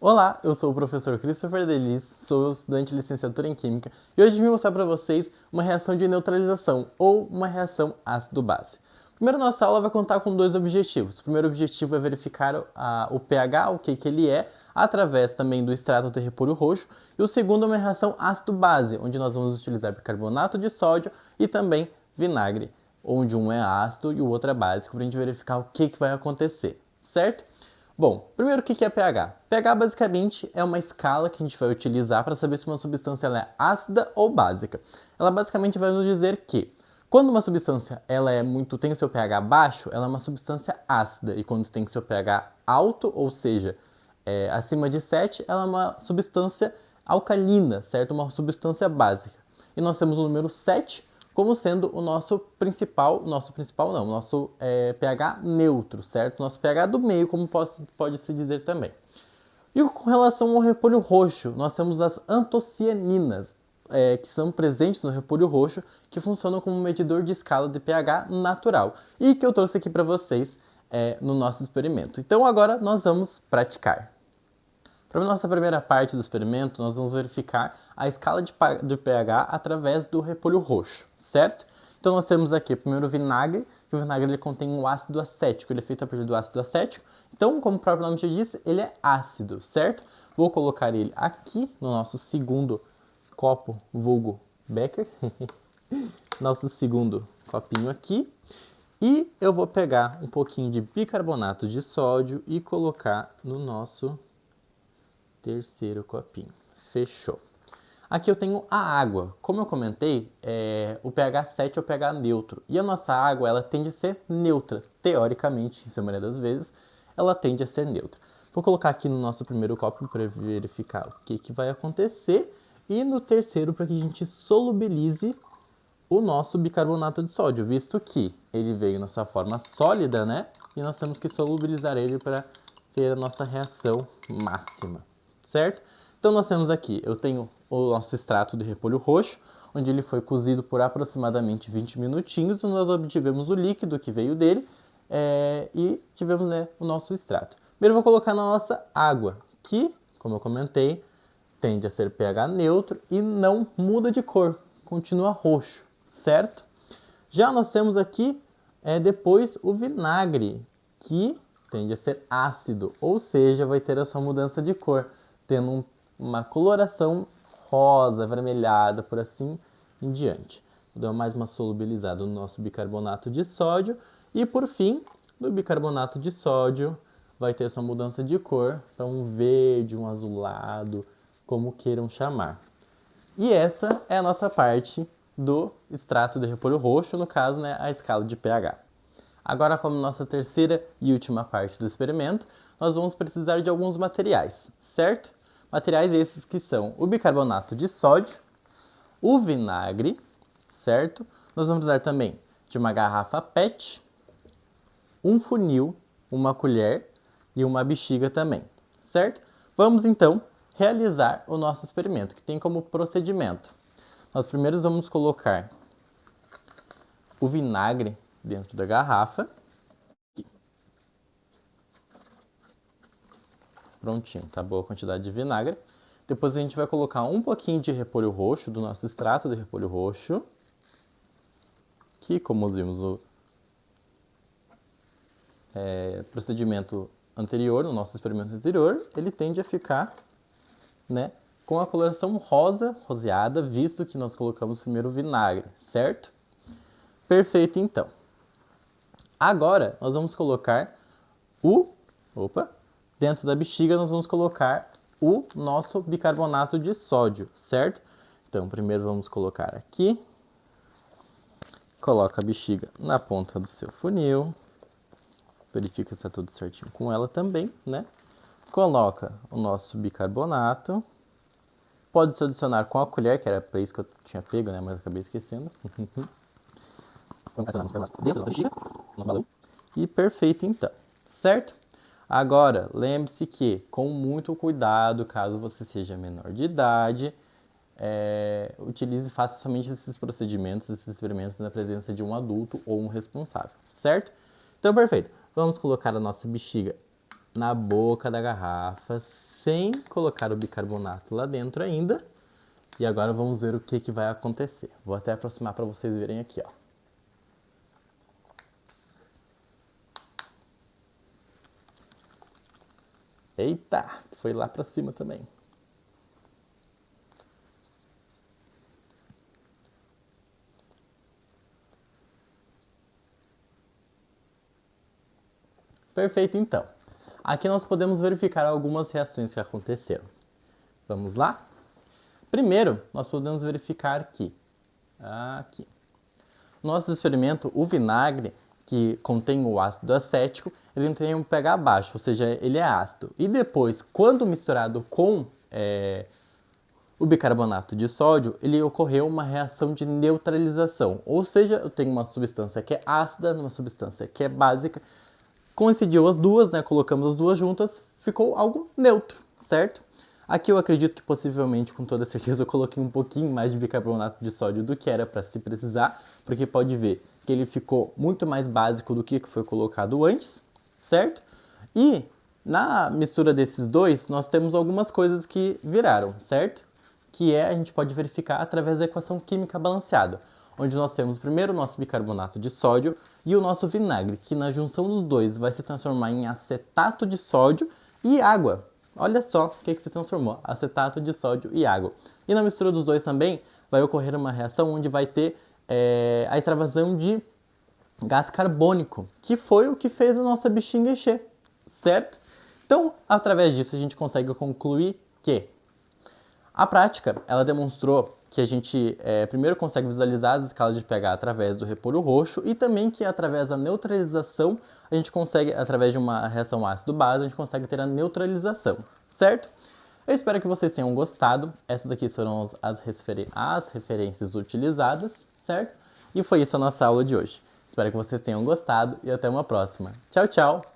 Olá, eu sou o professor Christopher Delis, sou estudante de licenciatura em Química e hoje vim mostrar para vocês uma reação de neutralização ou uma reação ácido-base. Primeiro, nossa aula vai contar com dois objetivos. O primeiro objetivo é verificar o pH, o que ele é, através também do extrato de repolho roxo, e o segundo é uma reação ácido-base, onde nós vamos utilizar bicarbonato de sódio e também vinagre, onde um é ácido e o outro é básico, para a gente verificar o que vai acontecer, certo? Bom, primeiro o que é pH? pH basicamente é uma escala que a gente vai utilizar para saber se uma substância ela é ácida ou básica. Ela basicamente vai nos dizer que quando uma substância tem o seu pH baixo, ela é uma substância ácida, e quando tem o seu pH alto, ou seja, acima de 7, ela é uma substância alcalina, certo? Uma substância básica. E nós temos o número 7 como sendo o nosso pH neutro, certo? Nosso pH do meio, como pode-se dizer também. E com relação ao repolho roxo, nós temos as antocianinas, que são presentes no repolho roxo, que funcionam como medidor de escala de pH natural, e que eu trouxe aqui para vocês no nosso experimento. Então agora nós vamos praticar. Para a nossa primeira parte do experimento, nós vamos verificar a escala de pH através do repolho roxo, certo? Então nós temos aqui primeiro o vinagre, que o vinagre ele contém um ácido acético, ele é feito a partir do ácido acético. Então, como o próprio nome já diz, ele é ácido, certo? Vou colocar ele aqui no nosso segundo copo, vulgo Becker, nosso segundo copinho aqui. E eu vou pegar um pouquinho de bicarbonato de sódio e colocar no nosso terceiro copinho. Fechou. Aqui eu tenho a água. Como eu comentei, o pH 7 é o pH neutro. E a nossa água, ela tende a ser neutra. Teoricamente, em sua maioria das vezes, ela tende a ser neutra. Vou colocar aqui no nosso primeiro copo para verificar o que vai acontecer. E no terceiro, para que a gente solubilize o nosso bicarbonato de sódio, visto que ele veio na sua forma sólida, né? E nós temos que solubilizar ele para ter a nossa reação máxima, certo? Então nós temos aqui, eu tenho o nosso extrato de repolho roxo, onde ele foi cozido por aproximadamente 20 minutinhos, e nós obtivemos o líquido que veio dele e tivemos, né, o nosso extrato. Primeiro eu vou colocar na nossa água, que, como eu comentei, tende a ser pH neutro e não muda de cor, continua roxo, certo? Já nós temos aqui depois o vinagre, que tende a ser ácido, ou seja, vai ter a sua mudança de cor, tendo uma coloração rosa, avermelhada, por assim em diante. Vou dar mais uma solubilizada no nosso bicarbonato de sódio. E por fim, no bicarbonato de sódio, vai ter sua mudança de cor para um verde, um azulado, como queiram chamar. E essa é a nossa parte do extrato de repolho roxo, no caso, né, a escala de pH. Agora, como nossa terceira e última parte do experimento, nós vamos precisar de alguns materiais, certo? Materiais esses que são o bicarbonato de sódio, o vinagre, certo? Nós vamos precisar também de uma garrafa PET, um funil, uma colher e uma bexiga também, certo? Vamos então realizar o nosso experimento, que tem como procedimento. Nós primeiro vamos colocar o vinagre dentro da garrafa. Prontinho, tá boa a quantidade de vinagre. Depois a gente vai colocar um pouquinho de repolho roxo, do nosso extrato de repolho roxo. Que, como vimos no procedimento anterior, no nosso experimento anterior, ele tende a ficar, né, com a coloração rosa, roseada, visto que nós colocamos primeiro o vinagre, certo? Perfeito, então. Agora, nós vamos colocar dentro da bexiga nós vamos colocar o nosso bicarbonato de sódio, certo? Então, primeiro vamos colocar aqui. Coloca a bexiga na ponta do seu funil. Verifica se está tudo certinho com ela também, né? Coloca o nosso bicarbonato. Pode se adicionar com a colher, que era para isso que eu tinha pego, né? Mas eu acabei esquecendo. Dentro da bexiga, nosso balão. E perfeito então, certo? Agora, lembre-se que, com muito cuidado, caso você seja menor de idade, utilize e faça somente esses procedimentos, esses experimentos na presença de um adulto ou um responsável, certo? Então, perfeito. Vamos colocar a nossa bexiga na boca da garrafa, sem colocar o bicarbonato lá dentro ainda. E agora vamos ver o que vai acontecer. Vou até aproximar para vocês verem aqui, ó. Eita, foi lá para cima também. Perfeito, então. Aqui nós podemos verificar algumas reações que aconteceram. Vamos lá? Primeiro, nós podemos verificar que aqui. No nosso experimento, o vinagre, que contém o ácido acético, ele tem um pH baixo, ou seja, ele é ácido. E depois, quando misturado com o bicarbonato de sódio, ele ocorreu uma reação de neutralização. Ou seja, eu tenho uma substância que é ácida, uma substância que é básica. Coincidiu as duas, né? Colocamos as duas juntas, ficou algo neutro, certo? Aqui eu acredito que possivelmente, com toda certeza, eu coloquei um pouquinho mais de bicarbonato de sódio do que era para se precisar, porque pode ver que ele ficou muito mais básico do que foi colocado antes, certo? E na mistura desses dois, nós temos algumas coisas que viraram, certo? Que a gente pode verificar através da equação química balanceada, onde nós temos primeiro o nosso bicarbonato de sódio e o nosso vinagre, que na junção dos dois vai se transformar em acetato de sódio e água. Olha só o que se transformou, acetato de sódio e água. E na mistura dos dois também vai ocorrer uma reação onde vai ter a extravasão de gás carbônico, que foi o que fez a nossa bexiga encher, certo? Então, através disso, a gente consegue concluir que a prática, ela demonstrou que a gente primeiro consegue visualizar as escalas de pH através do repolho roxo e também que através da neutralização a gente consegue, através de uma reação ácido-base, a gente consegue ter a neutralização, certo? Eu espero que vocês tenham gostado. Essas daqui foram as referências utilizadas, certo? E foi isso a nossa aula de hoje. Espero que vocês tenham gostado e até uma próxima. Tchau, tchau!